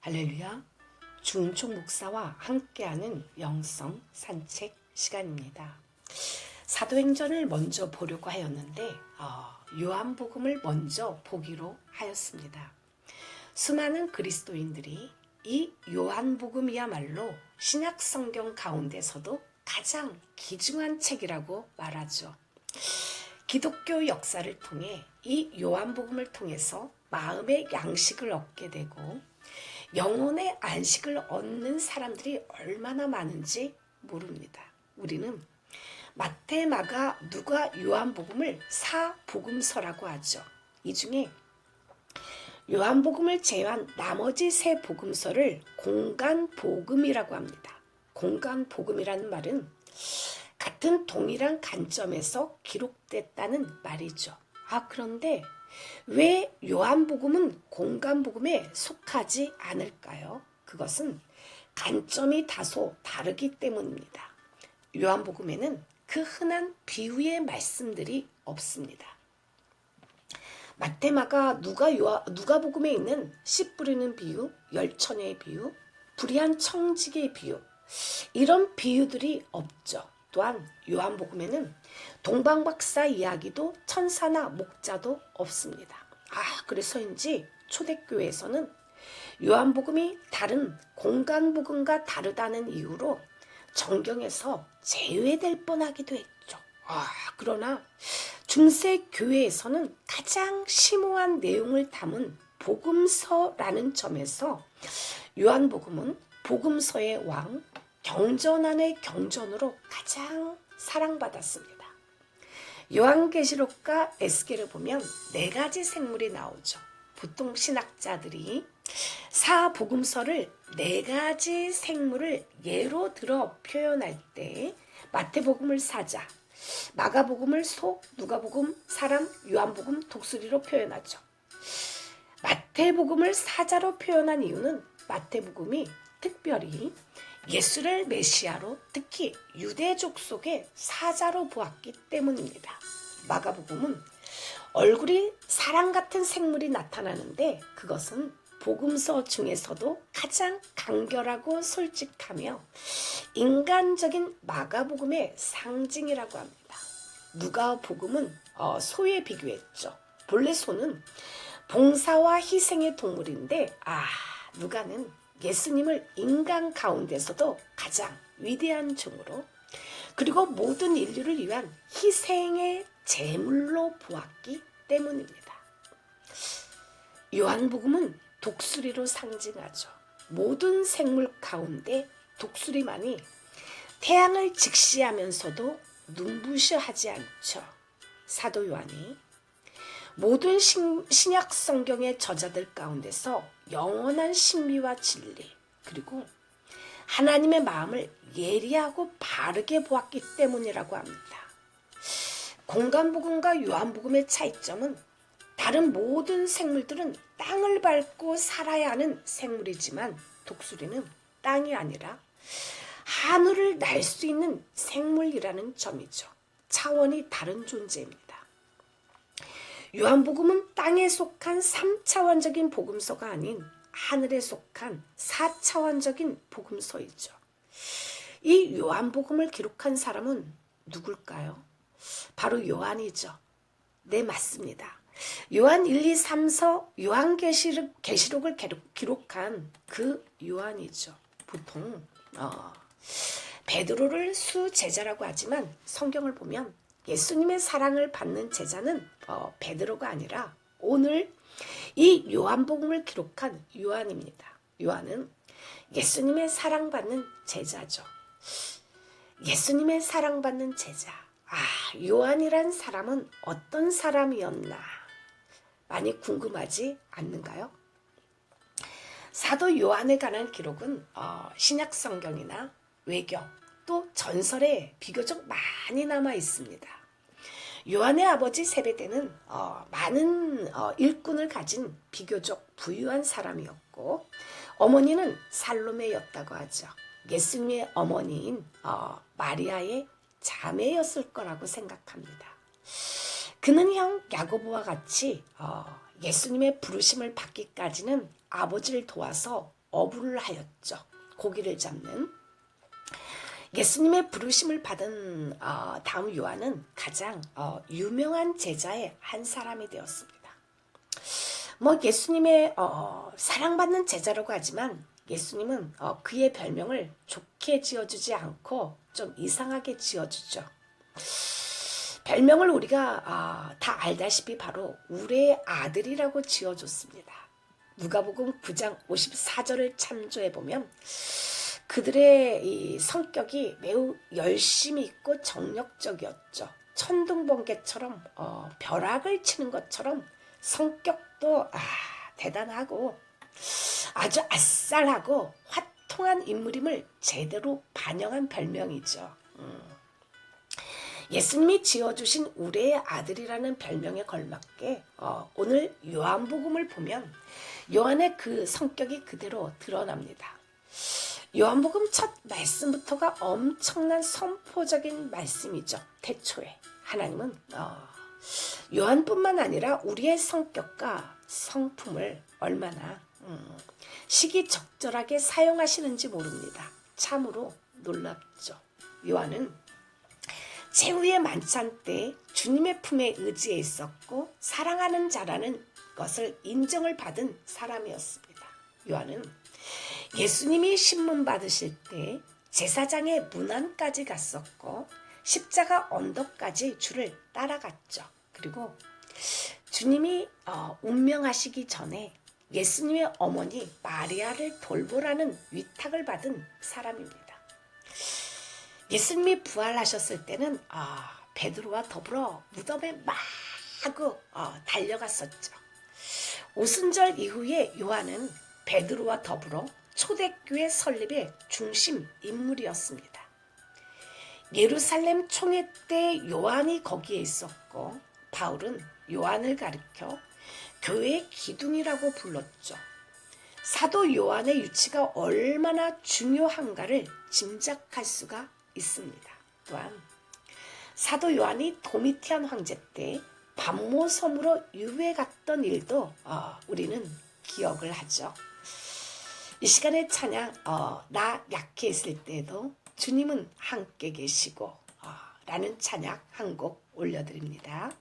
할렐루야. 주은총 목사와 함께하는 영성 산책 시간입니다. 사도행전을 먼저 보려고 하였는데 요한복음을 먼저 보기로 하였습니다. 수많은 그리스도인들이 이 요한복음이야말로 신약성경 가운데서도 가장 귀중한 책이라고 말하죠. 기독교 역사를 통해 이 요한복음을 통해서 마음의 양식을 얻게 되고 영혼의 안식을 얻는 사람들이 얼마나 많은지 모릅니다. 우리는 마태, 마가, 누가, 요한복음을 사복음서라고 하죠. 이 중에 요한복음을 제외한 나머지 세 복음서를 공간복음이라고 합니다. 공간복음이라는 말은 같은 동일한 관점에서 기록됐다는 말이죠. 그런데 왜 요한복음은 공간복음에 속하지 않을까요? 그것은 관점이 다소 다르기 때문입니다. 요한복음에는 그 흔한 비유의 말씀들이 없습니다. 마태, 마가, 누가복음에 있는 씨 뿌리는 비유, 열처녀의 비유, 불의한 청지기의 비유, 이런 비유들이 없죠. 또한 요한복음에는 동방박사 이야기도 천사나 목자도 없습니다. 그래서인지 초대교회에서는 요한복음이 다른 공간복음과 다르다는 이유로 정경에서 제외될 뻔하기도 했죠. 그러나 중세 교회에서는 가장 심오한 내용을 담은 복음서라는 점에서 요한복음은 복음서의 왕, 경전 안의 경전으로 가장 사랑받았습니다. 요한계시록과 에스겔을 보면 4가지 생물이 나오죠. 보통 신학자들이 사복음서를 4가지 생물을 예로 들어 표현할 때 마태복음을 사자, 마가복음을 소, 누가복음 사람, 요한복음 독수리로 표현하죠. 마태복음을 사자로 표현한 이유는 마태복음이 특별히 예수를 메시아로, 특히 유대족 속의 사자로 보았기 때문입니다. 마가복음은 얼굴이 사람 같은 생물이 나타나는데 그것은 복음서 중에서도 가장 간결하고 솔직하며 인간적인 마가복음의 상징이라고 합니다. 누가복음은 소에 비교했죠. 본래 소는 봉사와 희생의 동물인데 누가는 예수님을 인간 가운데서도 가장 위대한 종으로, 그리고 모든 인류를 위한 희생의 제물로 보았기 때문입니다. 요한복음은 독수리로 상징하죠. 모든 생물 가운데 독수리만이 태양을 직시하면서도 눈부셔하지 않죠. 사도 요한이 모든 신약 성경의 저자들 가운데서 영원한 신비와 진리, 그리고 하나님의 마음을 예리하고 바르게 보았기 때문이라고 합니다. 공간복음과 요한복음의 차이점은 다른 모든 생물들은 땅을 밟고 살아야 하는 생물이지만 독수리는 땅이 아니라 하늘을 날 수 있는 생물이라는 점이죠. 차원이 다른 존재입니다. 요한복음은 땅에 속한 3차원적인 복음서가 아닌 하늘에 속한 4차원적인 복음서이죠. 이 요한복음을 기록한 사람은 누굴까요? 바로 요한이죠. 네, 맞습니다. 요한 1, 2, 3서 요한계시록을 기록한 그 요한이죠. 보통 베드로를 수제자라고 하지만 성경을 보면 예수님의 사랑을 받는 제자는 베드로가 아니라 오늘 이 요한복음을 기록한 요한입니다. 요한은 예수님의 사랑받는 제자죠. 예수님의 사랑받는 제자. 요한이란 사람은 어떤 사람이었나 많이 궁금하지 않는가요? 사도 요한에 관한 기록은 신약 성경이나 외경, 또 전설에 비교적 많이 남아 있습니다. 요한의 아버지 세베대는 많은 일꾼을 가진 비교적 부유한 사람이었고 어머니는 살로메였다고 하죠. 예수님의 어머니인 마리아의 자매였을 거라고 생각합니다. 그는 형 야고보와 같이 예수님의 부르심을 받기까지는 아버지를 도와서 어부를 하였죠. 고기를 잡는. 예수님의 부르심을 받은 다음 요한은 가장 유명한 제자의 한 사람이 되었습니다. 뭐 예수님의 사랑받는 제자라고 하지만 예수님은 그의 별명을 좋게 지어주지 않고 좀 이상하게 지어주죠. 별명을 우리가 다 알다시피 바로 우리의 아들이라고 지어줬습니다. 누가복음 9장 54절을 참조해보면 그들의 이 성격이 매우 열심히 있고 정력적이었죠. 천둥번개처럼 벼락을 치는 것처럼 성격도 대단하고 아주 아싸하고 화통한 인물임을 제대로 반영한 별명이죠. 예수님이 지어주신 우리의 아들이라는 별명에 걸맞게 오늘 요한복음을 보면 요한의 그 성격이 그대로 드러납니다. 요한복음 첫 말씀부터가 엄청난 선포적인 말씀이죠. 태초에 하나님은 요한뿐만 아니라 우리의 성격과 성품을 얼마나 시기적절하게 사용하시는지 모릅니다. 참으로 놀랍죠. 요한은 최후의 만찬 때 주님의 품에 의지해 있었고 사랑하는 자라는 것을 인정을 받은 사람이었습니다. 요한은 예수님이 신문 받으실 때 제사장의 문안까지 갔었고 십자가 언덕까지 주를 따라갔죠. 그리고 주님이 운명하시기 전에 예수님의 어머니 마리아를 돌보라는 위탁을 받은 사람입니다. 예수님이 부활하셨을 때는 베드로와 더불어 무덤에 마구 달려갔었죠. 오순절 이후에 요한은 베드로와 더불어 초대교회 설립의 중심 인물이었습니다. 예루살렘 총회 때 요한이 거기에 있었고 바울은 요한을 가리켜 교회의 기둥이라고 불렀죠. 사도 요한의 위치가 얼마나 중요한가를 짐작할 수가 있습니다. 또한 사도 요한이 도미티안 황제 때 반모섬으로 유배 갔던 일도 우리는 기억을 하죠. 이 시간의 찬양 나 약해 있을 때에도 주님은 함께 계시고 라는 찬양 한 곡 올려드립니다.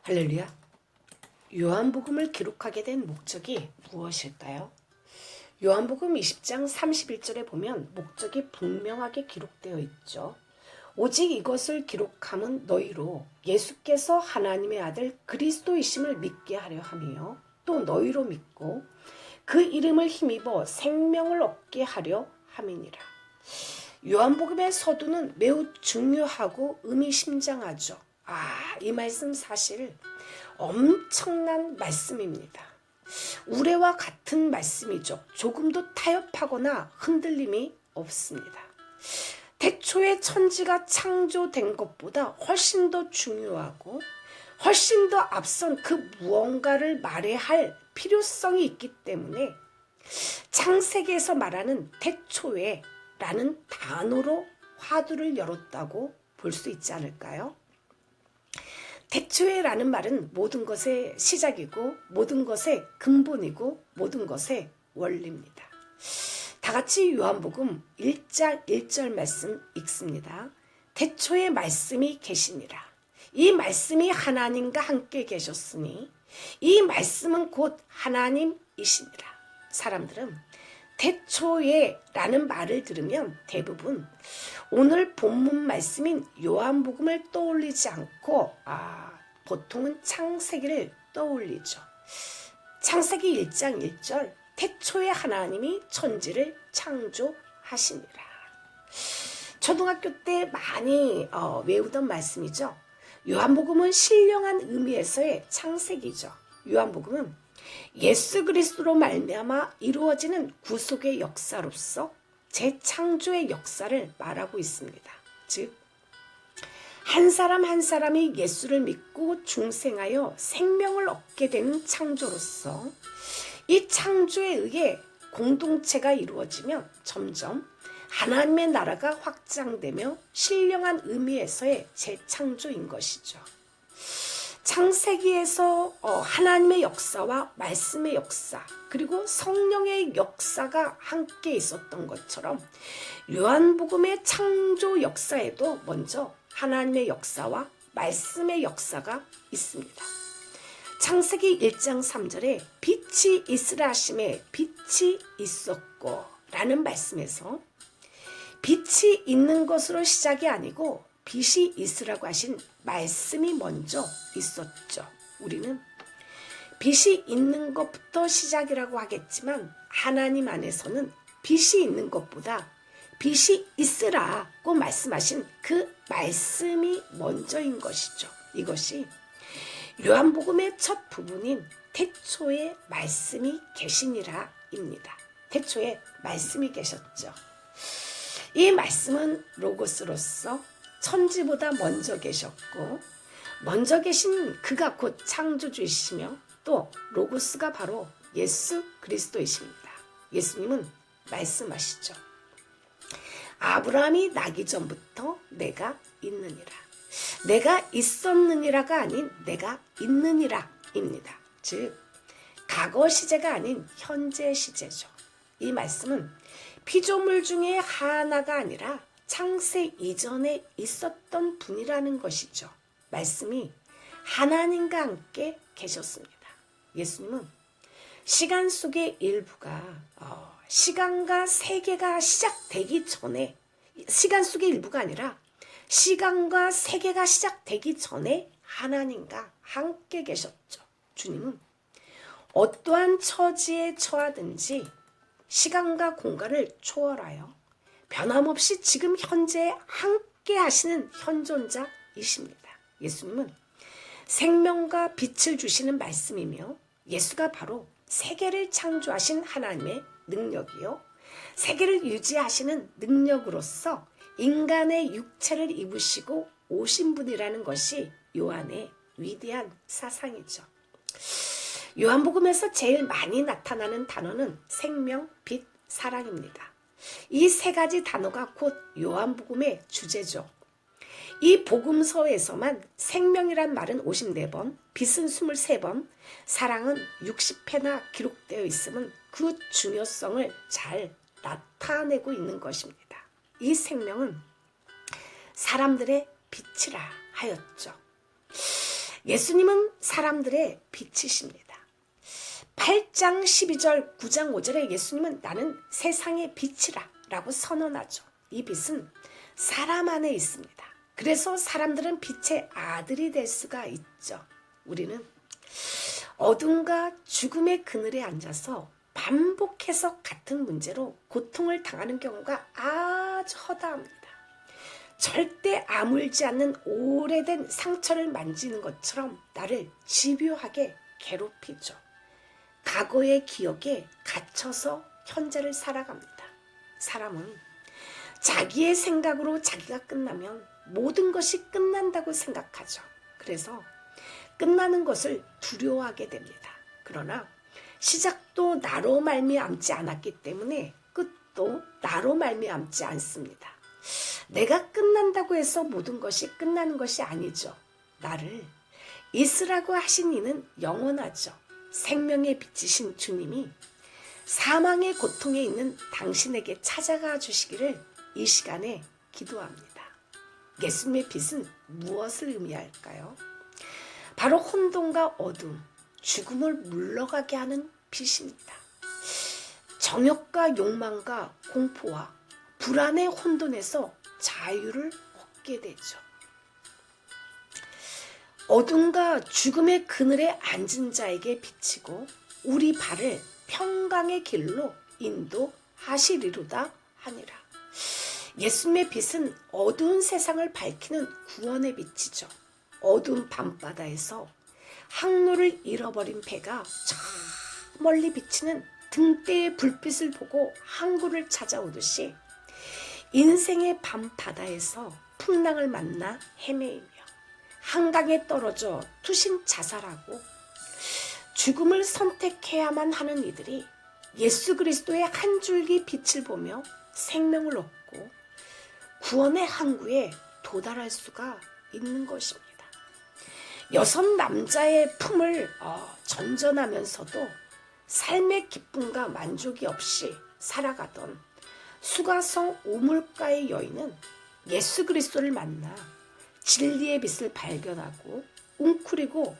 할렐루야. 요한복음을 기록하게 된 목적이 무엇일까요? 요한복음 20장 31절에 보면 목적이 분명하게 기록되어 있죠. 오직 이것을 기록함은 너희로 예수께서 하나님의 아들 그리스도이심을 믿게 하려 하며 또 너희로 믿고 그 이름을 힘입어 생명을 얻게 하려 함이니라. 요한복음의 서두는 매우 중요하고 의미심장하죠. 이 말씀 사실 엄청난 말씀입니다. 우레와 같은 말씀이죠. 조금도 타협하거나 흔들림이 없습니다. 태초에 천지가 창조된 것보다 훨씬 더 중요하고 훨씬 더 앞선 그 무언가를 말해야 할 필요성이 있기 때문에 창세기에서 말하는 태초에 라는 단어로 화두를 열었다고 볼 수 있지 않을까요? 태초에 라는 말은 모든 것의 시작이고 모든 것의 근본이고 모든 것의 원리입니다. 다 같이 요한복음 1장 1절 말씀 읽습니다. 태초에 말씀이 계시니라. 이 말씀이 하나님과 함께 계셨으니 이 말씀은 곧 하나님이시니라. 사람들은 태초에 라는 말을 들으면 대부분 오늘 본문 말씀인 요한복음을 떠올리지 않고 보통은 창세기를 떠올리죠. 창세기 1장 1절 태초에 하나님이 천지를 창조하시니라. 초등학교 때 많이 외우던 말씀이죠. 요한복음은 신령한 의미에서의 창세기죠. 요한복음은 예수 그리스도로 말미암아 이루어지는 구속의 역사로서 재창조의 역사를 말하고 있습니다. 즉, 한 사람 한 사람이 예수를 믿고 중생하여 생명을 얻게 되는 창조로서 이 창조에 의해 공동체가 이루어지며 점점 하나님의 나라가 확장되며 신령한 의미에서의 재창조인 것이죠. 창세기에서 하나님의 역사와 말씀의 역사 그리고 성령의 역사가 함께 있었던 것처럼 요한복음의 창조 역사에도 먼저 하나님의 역사와 말씀의 역사가 있습니다. 창세기 1장 3절에 빛이 있으라 하심에 빛이 있었고 라는 말씀에서 빛이 있는 것으로 시작이 아니고 빛이 있으라고 하신 말씀이 먼저 있었죠. 우리는 빛이 있는 것부터 시작이라고 하겠지만 하나님 안에서는 빛이 있는 것보다 빛이 있으라고 말씀하신 그 말씀이 먼저인 것이죠. 이것이 요한복음의 첫 부분인 태초에 말씀이 계시니라입니다. 태초에 말씀이 계셨죠. 이 말씀은 로고스로서 천지보다 먼저 계셨고 먼저 계신 그가 곧 창조주이시며 또 로고스가 바로 예수 그리스도이십니다. 예수님은 말씀하시죠. 아브라함이 나기 전부터 내가 있느니라. 내가 있었느니라가 아닌 내가 있느니라입니다. 즉 과거 시제가 아닌 현재 시제죠. 이 말씀은 피조물 중에 하나가 아니라 창세 이전에 있었던 분이라는 것이죠. 말씀이 하나님과 함께 계셨습니다. 예수님은 시간 속의 일부가 시간과 세계가 시작되기 전에 시간 속의 일부가 아니라 시간과 세계가 시작되기 전에 하나님과 함께 계셨죠. 주님은 어떠한 처지에 처하든지 시간과 공간을 초월하여 변함없이 지금 현재에 함께 하시는 현존자이십니다. 예수님은 생명과 빛을 주시는 말씀이며 예수가 바로 세계를 창조하신 하나님의 능력이요. 세계를 유지하시는 능력으로서 인간의 육체를 입으시고 오신 분이라는 것이 요한의 위대한 사상이죠. 요한복음에서 제일 많이 나타나는 단어는 생명, 빛, 사랑입니다. 이 세 가지 단어가 곧 요한복음의 주제죠. 이 복음서에서만 생명이란 말은 54번, 빛은 23번, 사랑은 60회나 기록되어 있음은 그 중요성을 잘 나타내고 있는 것입니다. 이 생명은 사람들의 빛이라 하였죠. 예수님은 사람들의 빛이십니다. 8장 12절 9장 5절에 예수님은 나는 세상의 빛이라 라고 선언하죠. 이 빛은 사람 안에 있습니다. 그래서 사람들은 빛의 아들이 될 수가 있죠. 우리는 어둠과 죽음의 그늘에 앉아서 반복해서 같은 문제로 고통을 당하는 경우가 아주 허다합니다. 절대 아물지 않는 오래된 상처를 만지는 것처럼 나를 집요하게 괴롭히죠. 과거의 기억에 갇혀서 현재를 살아갑니다. 사람은 자기의 생각으로 자기가 끝나면 모든 것이 끝난다고 생각하죠. 그래서 끝나는 것을 두려워하게 됩니다. 그러나 시작도 나로 말미암지 않았기 때문에 끝도 나로 말미암지 않습니다. 내가 끝난다고 해서 모든 것이 끝나는 것이 아니죠. 나를 있으라고 하신 이는 영원하죠. 생명의 빛이신 주님이 사망의 고통에 있는 당신에게 찾아가 주시기를 이 시간에 기도합니다. 예수님의 빛은 무엇을 의미할까요? 바로 혼돈과 어둠, 죽음을 물러가게 하는 빛입니다. 정욕과 욕망과 공포와 불안의 혼돈에서 자유를 얻게 되죠. 어둠과 죽음의 그늘에 앉은 자에게 비치고 우리 발을 평강의 길로 인도하시리로다 하니라. 예수님의 빛은 어두운 세상을 밝히는 구원의 빛이죠. 어두운 밤바다에서 항로를 잃어버린 배가 저 멀리 비치는 등대의 불빛을 보고 항구를 찾아오듯이 인생의 밤바다에서 풍랑을 만나 헤매이며 한강에 떨어져 투신 자살하고 죽음을 선택해야만 하는 이들이 예수 그리스도의 한 줄기 빛을 보며 생명을 얻고 구원의 항구에 도달할 수가 있는 것입니다. 여섯 남자의 품을 전전하면서도 삶의 기쁨과 만족이 없이 살아가던 수가성 오물가의 여인은 예수 그리스도를 만나 진리의 빛을 발견하고 웅크리고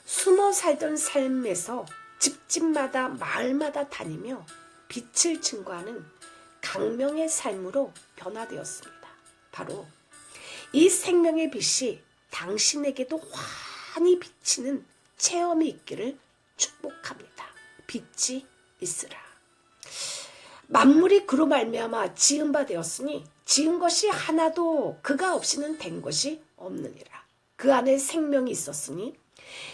숨어 살던 삶에서 집집마다 마을마다 다니며 빛을 증거하는 강명의 삶으로 변화되었습니다. 바로 이 생명의 빛이 당신에게도 환히 비치는 체험이 있기를 축복합니다. 빛이 있으라. 만물이 그로 말미암아 지은 바 되었으니 지은 것이 하나도 그가 없이는 된 것이 없느니라. 그 안에 생명이 있었으니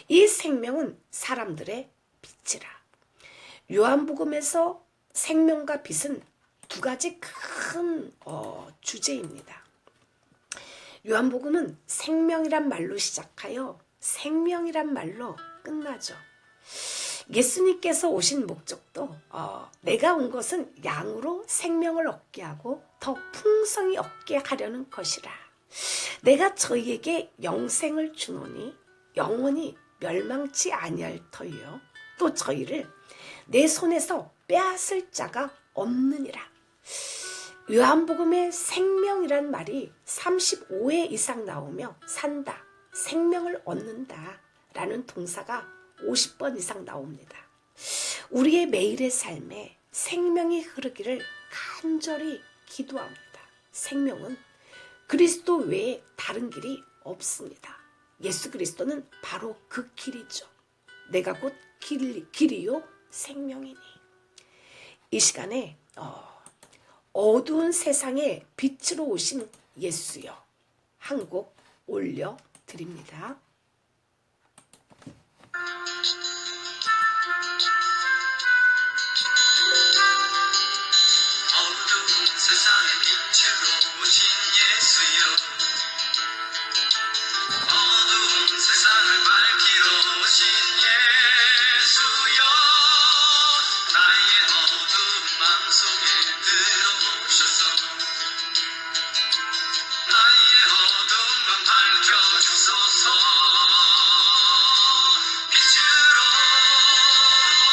이 생명은 사람들의 빛이라. 요한복음에서 생명과 빛은 두 가지 큰 주제입니다. 요한복음은 생명이란 말로 시작하여 생명이란 말로 끝나죠. 예수님께서 오신 목적도 내가 온 것은 양으로 생명을 얻게 하고 더 풍성히 얻게 하려는 것이라. 내가 저희에게 영생을 주노니 영원히 멸망치 아니할 터이요 또 저희를 내 손에서 빼앗을 자가 없느니라. 요한복음에 생명이란 말이 35회 이상 나오며 산다, 생명을 얻는다 라는 동사가 50번 이상 나옵니다. 우리의 매일의 삶에 생명이 흐르기를 간절히 기도합니다. 생명은 그리스도 외에 다른 길이 없습니다. 예수 그리스도는 바로 그 길이죠. 내가 곧 길이요 생명이니. 이 시간에 어두운 세상에 빛으로 오신 예수여 한 곡 올려드립니다. 어두운 세상에 빛으로 오신 예수여 어두운 세상을 밝히러 오신 예수여 나의 어두운 마음속에 들어오셔서 나의 어두운 맘 밝혀주소서 빛으로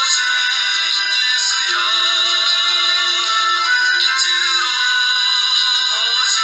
오신 예수여 빛으로 오신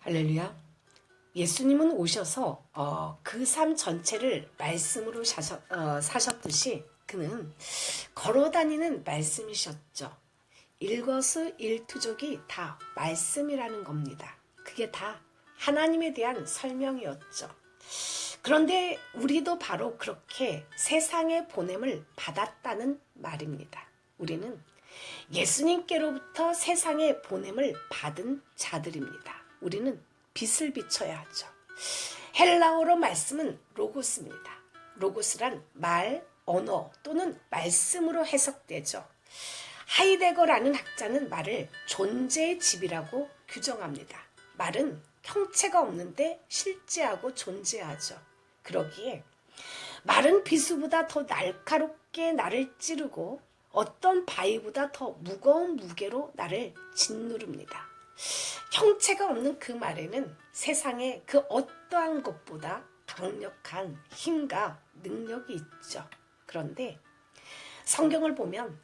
할렐루야. 예수님은 오셔서 그 삶 전체를 말씀으로 사셨듯이 그는 걸어다니는 말씀이셨죠. 일거수일투족이 다 말씀이라는 겁니다. 그게 다 하나님에 대한 설명이었죠. 그런데 우리도 바로 그렇게 세상의 보냄을 받았다는 말입니다. 우리는 예수님께로부터 세상의 보냄을 받은 자들입니다. 우리는 빛을 비춰야 하죠. 헬라어로 말씀은 로고스입니다. 로고스란 말, 언어 또는 말씀으로 해석되죠. 하이데거라는 학자는 말을 존재의 집이라고 규정합니다. 말은 형체가 없는데 실제하고 존재하죠. 그러기에 말은 비수보다 더 날카롭게 나를 찌르고 어떤 바위보다 더 무거운 무게로 나를 짓누릅니다. 형체가 없는 그 말에는 세상의 그 어떠한 것보다 강력한 힘과 능력이 있죠. 그런데 성경을 보면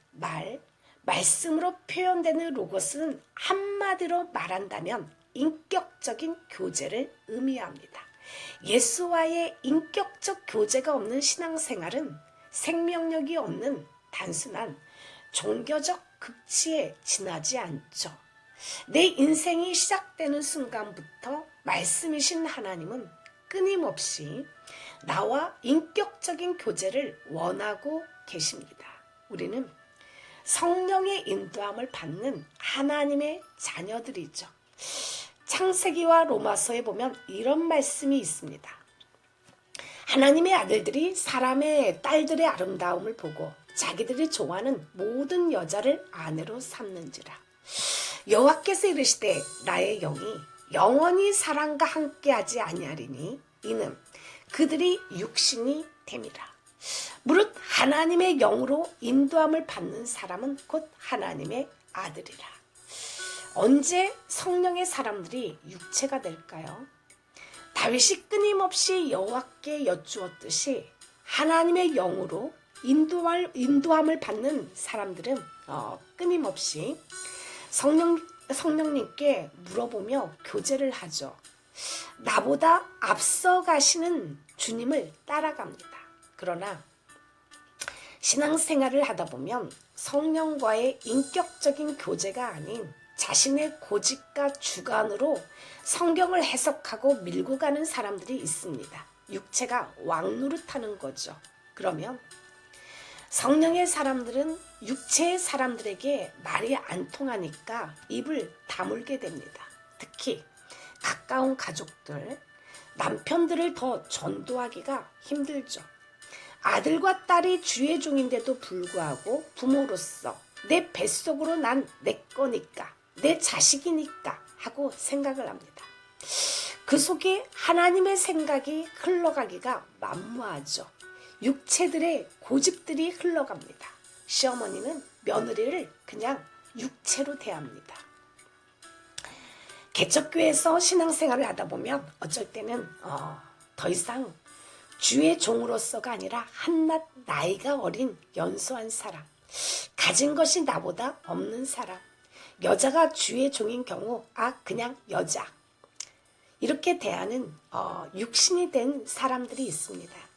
말씀으로 표현되는 로고스는 한마디로 말한다면 인격적인 교제를 의미합니다. 예수와의 인격적 교제가 없는 신앙생활은 생명력이 없는 단순한 종교적 극치에 지나지 않죠. 내 인생이 시작되는 순간부터 말씀이신 하나님은 끊임없이 나와 인격적인 교제를 원하고 계십니다. 우리는 성령의 인도함을 받는 하나님의 자녀들이죠. 창세기와 로마서에 보면 이런 말씀이 있습니다. 하나님의 아들들이 사람의 딸들의 아름다움을 보고 자기들이 좋아하는 모든 여자를 아내로 삼는지라. 여호와께서 이르시되 나의 영이 영원히 사람과 함께하지 아니하리니 이는 그들이 육신이 됨이라. 무릇 하나님의 영으로 인도함을 받는 사람은 곧 하나님의 아들이라. 언제 성령의 사람들이 육체가 될까요? 다윗이 끊임없이 여호와께 여쭈었듯이 하나님의 영으로 인도함을 받는 사람들은 끊임없이 성령님께 물어보며 교제를 하죠. 나보다 앞서 가시는 주님을 따라갑니다. 그러나 신앙생활을 하다 보면 성령과의 인격적인 교제가 아닌 자신의 고집과 주관으로 성경을 해석하고 밀고 가는 사람들이 있습니다. 육체가 왕노릇하는 거죠. 그러면 성령의 사람들은 육체의 사람들에게 말이 안 통하니까 입을 다물게 됩니다. 특히 가까운 가족들, 남편들을 더 전도하기가 힘들죠. 아들과 딸이 주의 종인데도 불구하고 부모로서 내 뱃속으로 난 내 거니까, 내 자식이니까 하고 생각을 합니다. 그 속에 하나님의 생각이 흘러가기가 만무하죠. 육체들의 고집들이 흘러갑니다. 시어머니는 며느리를 그냥 육체로 대합니다. 개척교회에서 신앙생활을 하다 보면 어쩔 때는 더 이상 주의 종으로서가 아니라 한낱 나이가 어린 연소한 사람, 가진 것이 나보다 없는 사람, 여자가 주의 종인 경우 그냥 여자, 이렇게 대하는 육신이 된 사람들이 있습니다.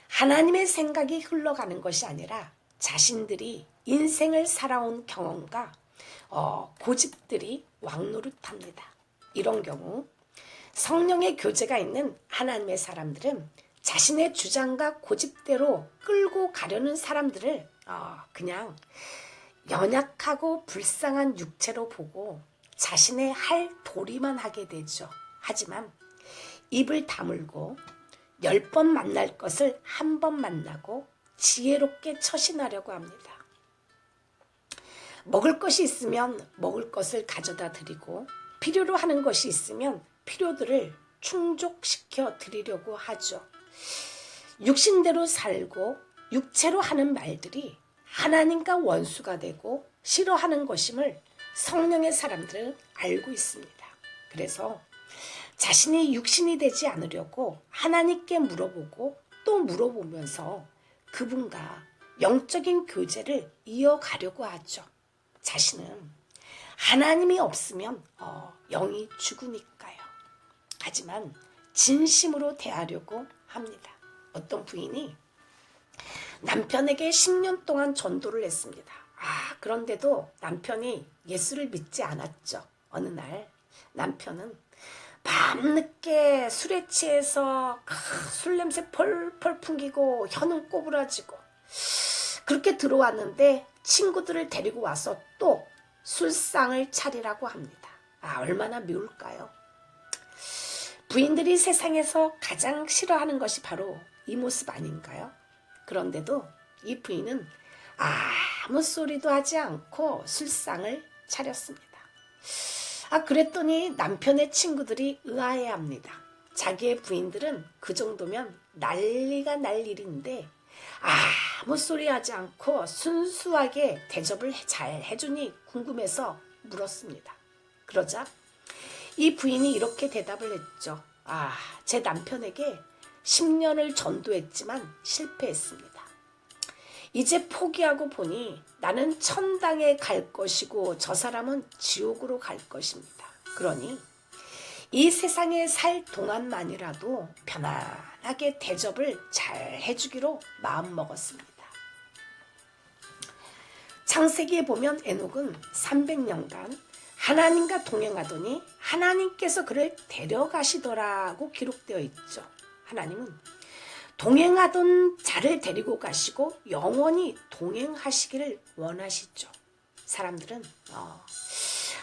하나님의 생각이 흘러가는 것이 아니라 자신들이 인생을 살아온 경험과 고집들이 왕노릇합니다. 이런 경우 성령의 교제가 있는 하나님의 사람들은 자신의 주장과 고집대로 끌고 가려는 사람들을 그냥 연약하고 불쌍한 육체로 보고 자신의 할 도리만 하게 되죠. 하지만 입을 다물고 10번 만날 것을 한 번 만나고 지혜롭게 처신하려고 합니다. 먹을 것이 있으면 먹을 것을 가져다 드리고 필요로 하는 것이 있으면 필요들을 충족시켜 드리려고 하죠. 육신대로 살고 육체로 하는 말들이 하나님과 원수가 되고 싫어하는 것임을 성령의 사람들은 알고 있습니다. 그래서 자신이 육신이 되지 않으려고 하나님께 물어보고 또 물어보면서 그분과 영적인 교제를 이어가려고 하죠. 자신은 하나님이 없으면 영이 죽으니까요. 하지만 진심으로 대하려고 합니다. 어떤 부인이 남편에게 10년 동안 전도를 했습니다. 그런데도 남편이 예수를 믿지 않았죠. 어느 날 남편은 밤늦게 술에 취해서 술 냄새 펄펄 풍기고 혀는 꼬부라지고 그렇게 들어왔는데 친구들을 데리고 와서 또 술상을 차리라고 합니다. 얼마나 미울까요? 부인들이 세상에서 가장 싫어하는 것이 바로 이 모습 아닌가요? 그런데도 이 부인은 아무 소리도 하지 않고 술상을 차렸습니다. 그랬더니 남편의 친구들이 의아해합니다. 자기의 부인들은 그 정도면 난리가 날 일인데 아무 소리 하지 않고 순수하게 대접을 잘 해주니 궁금해서 물었습니다. 그러자 이 부인이 이렇게 대답을 했죠. 제 남편에게 10년을 전도했지만 실패했습니다. 이제 포기하고 보니 나는 천당에 갈 것이고 저 사람은 지옥으로 갈 것입니다. 그러니 이 세상에 살 동안만이라도 편안하게 대접을 잘 해주기로 마음먹었습니다. 창세기에 보면 에녹은 300년간 하나님과 동행하더니 하나님께서 그를 데려가시더라고 기록되어 있죠. 하나님은 동행하던 자를 데리고 가시고 영원히 동행하시기를 원하시죠. 사람들은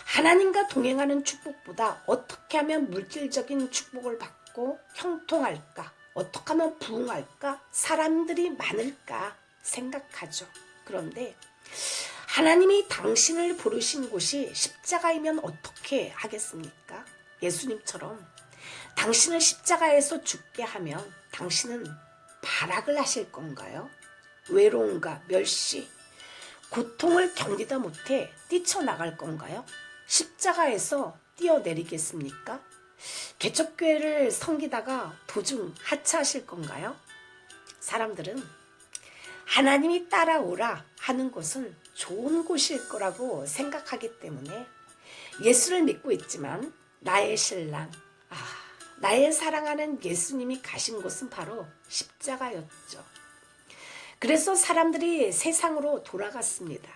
하나님과 동행하는 축복보다 어떻게 하면 물질적인 축복을 받고 형통할까, 어떻게 하면 부흥할까, 사람들이 많을까 생각하죠. 그런데 하나님이 당신을 부르신 곳이 십자가이면 어떻게 하겠습니까? 예수님처럼 당신을 십자가에서 죽게 하면 당신은 발악을 하실 건가요? 외로움과 멸시, 고통을 견디다 못해 뛰쳐나갈 건가요? 십자가에서 뛰어내리겠습니까? 개척교회를 섬기다가 도중 하차하실 건가요? 사람들은 하나님이 따라오라 하는 곳은 좋은 곳일 거라고 생각하기 때문에 예수를 믿고 있지만 나의 신랑, 나의 사랑하는 예수님이 가신 곳은 바로 십자가였죠. 그래서 사람들이 세상으로 돌아갔습니다.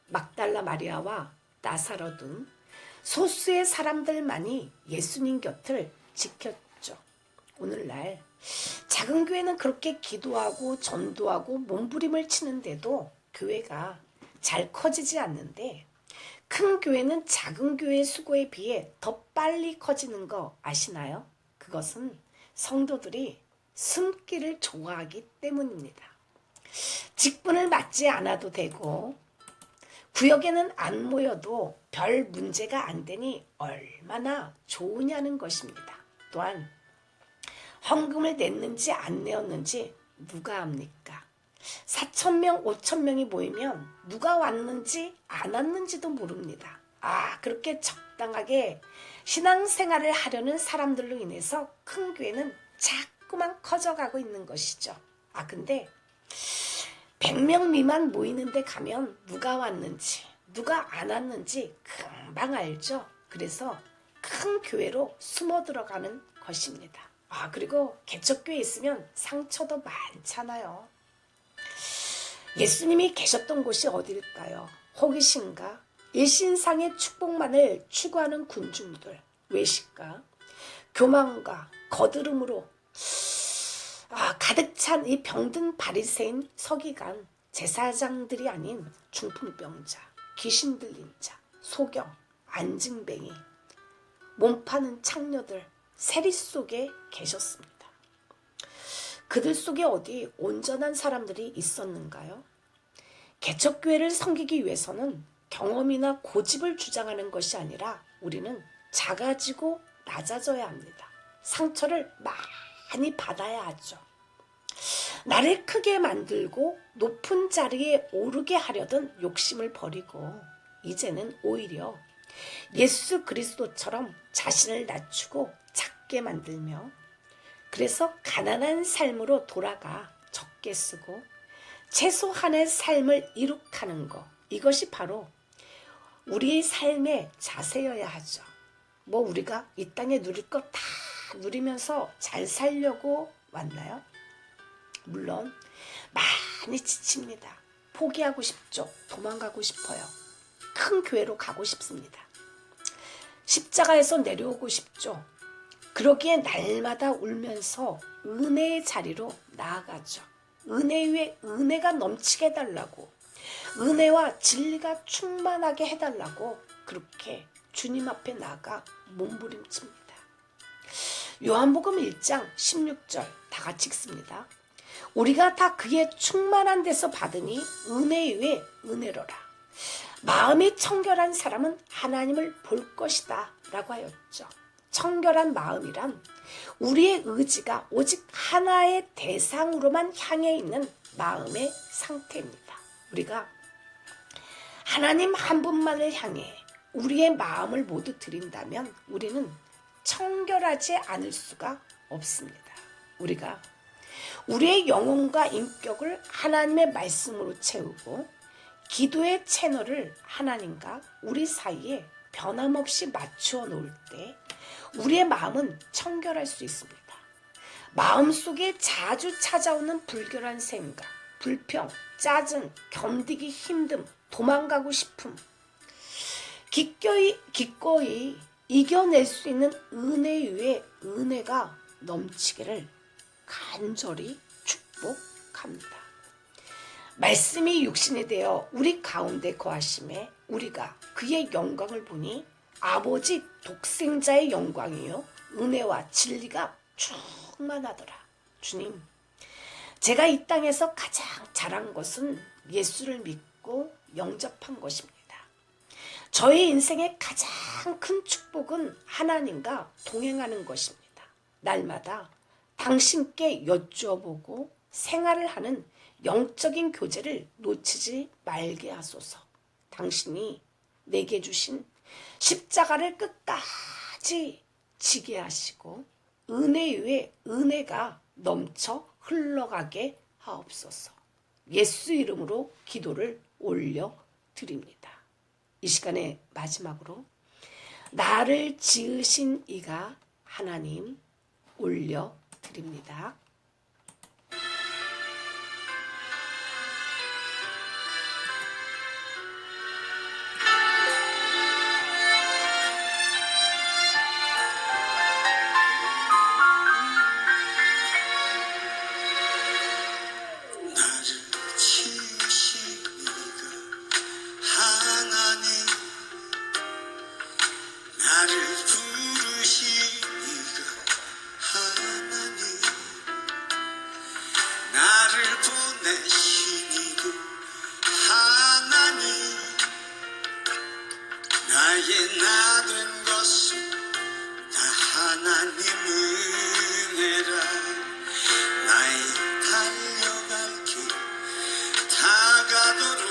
막달라 마리아와 나사로 등 소수의 사람들만이 예수님 곁을 지켰죠. 오늘날 작은 교회는 그렇게 기도하고 전도하고 몸부림을 치는데도 교회가 잘 커지지 않는데 큰 교회는 작은 교회의 수고에 비해 더 빨리 커지는 거 아시나요? 그것은 성도들이 숨기를 좋아하기 때문입니다. 직분을 맡지 않아도 되고 구역에는 안 모여도 별 문제가 안 되니 얼마나 좋으냐는 것입니다. 또한 헌금을 냈는지 안 내었는지 누가 압니까? 4,000명, 5,000명이 모이면 누가 왔는지 안 왔는지도 모릅니다. 그렇게 적당하게 신앙생활을 하려는 사람들로 인해서 큰 교회는 자꾸만 커져가고 있는 것이죠. 근데 100명 미만 모이는 데 가면 누가 왔는지 누가 안 왔는지 금방 알죠. 그래서 큰 교회로 숨어 들어가는 것입니다. 그리고 개척교회에 있으면 상처도 많잖아요. 예수님이 계셨던 곳이 어디일까요? 호기심과 일신상의 축복만을 추구하는 군중들, 외식과 교만과 거드름으로 가득 찬 이 병든 바리새인 서기관, 제사장들이 아닌 중풍병자, 귀신 들린 자, 소경, 안징뱅이, 몸 파는 창녀들, 세리 속에 계셨습니다. 그들 속에 어디 온전한 사람들이 있었는가요? 개척교회를 섬기기 위해서는 경험이나 고집을 주장하는 것이 아니라 우리는 작아지고 낮아져야 합니다. 상처를 많이 받아야 하죠. 나를 크게 만들고 높은 자리에 오르게 하려던 욕심을 버리고 이제는 오히려 예수 그리스도처럼 자신을 낮추고 작게 만들며 그래서 가난한 삶으로 돌아가 적게 쓰고 최소한의 삶을 이룩하는 것, 이것이 바로 우리의 삶의 자세여야 하죠. 우리가 이 땅에 누릴 것 다 누리면서 잘 살려고 왔나요? 물론 많이 지칩니다. 포기하고 싶죠. 도망가고 싶어요. 큰 교회로 가고 싶습니다. 십자가에서 내려오고 싶죠. 그러기에 날마다 울면서 은혜의 자리로 나아가죠. 은혜 위에 은혜가 넘치게 해달라고, 은혜와 진리가 충만하게 해달라고 그렇게 주님 앞에 나아가 몸부림칩니다. 요한복음 1장 16절 다 같이 읽습니다. 우리가 다 그의 충만한 데서 받으니 은혜 위에 은혜로라. 마음이 청결한 사람은 하나님을 볼 것이다 라고 하였죠. 청결한 마음이란 우리의 의지가 오직 하나의 대상으로만 향해 있는 마음의 상태입니다. 우리가 하나님 한 분만을 향해 우리의 마음을 모두 드린다면 우리는 청결하지 않을 수가 없습니다. 우리가 우리의 영혼과 인격을 하나님의 말씀으로 채우고 기도의 채널을 하나님과 우리 사이에 변함없이 맞추어 놓을 때 우리의 마음은 청결할 수 있습니다. 마음속에 자주 찾아오는 불결한 생각, 불평, 짜증, 견디기 힘듦, 도망가고 싶음, 기꺼이 이겨낼 수 있는 은혜 위에 은혜가 넘치기를 간절히 축복합니다. 말씀이 육신이 되어 우리 가운데 거하심에 우리가 그의 영광을 보니 아버지 독생자의 영광이요 은혜와 진리가 충만하더라. 주님, 제가 이 땅에서 가장 잘한 것은 예수를 믿고 영접한 것입니다. 저의 인생의 가장 큰 축복은 하나님과 동행하는 것입니다. 날마다 당신께 여쭈어보고 생활을 하는 영적인 교제를 놓치지 말게 하소서. 당신이 내게 주신 십자가를 끝까지 지게 하시고 은혜 위에 은혜가 넘쳐 흘러가게 하옵소서. 예수 이름으로 기도를 올려드립니다. 이 시간에 마지막으로 나를 지으신 이가 하나님 올려드립니다. 나를 부르신 이가 하나님, 나를 보내신 이가 하나님, 나의 나 된 것은 다 하나님 은혜라. 나의 달려갈 길 다가도록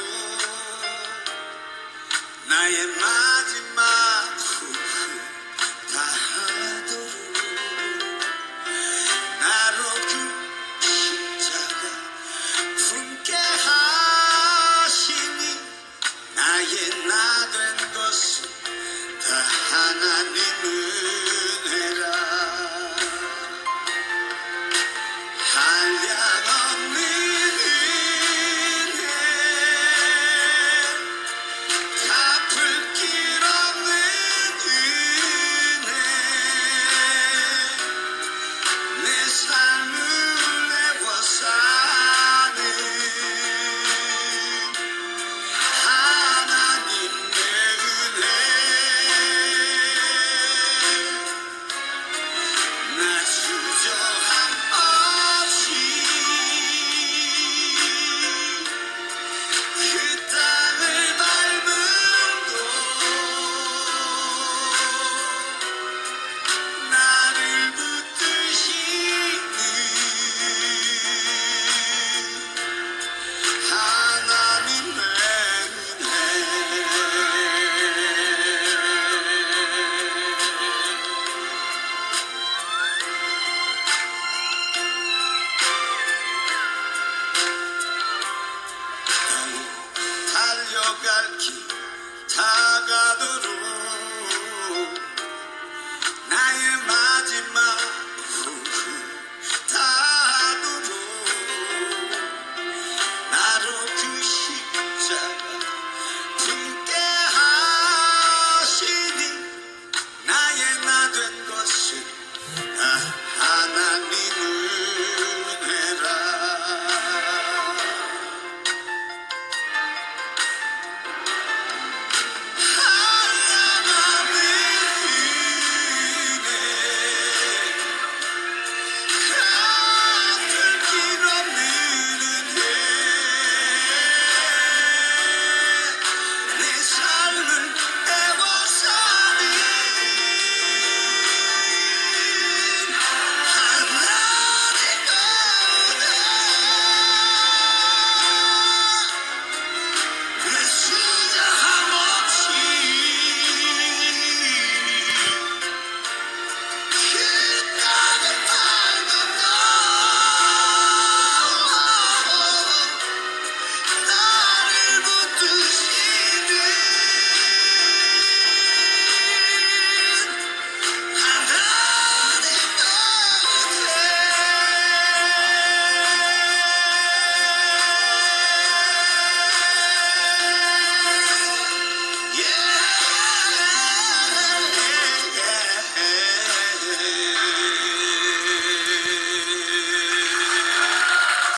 나의 마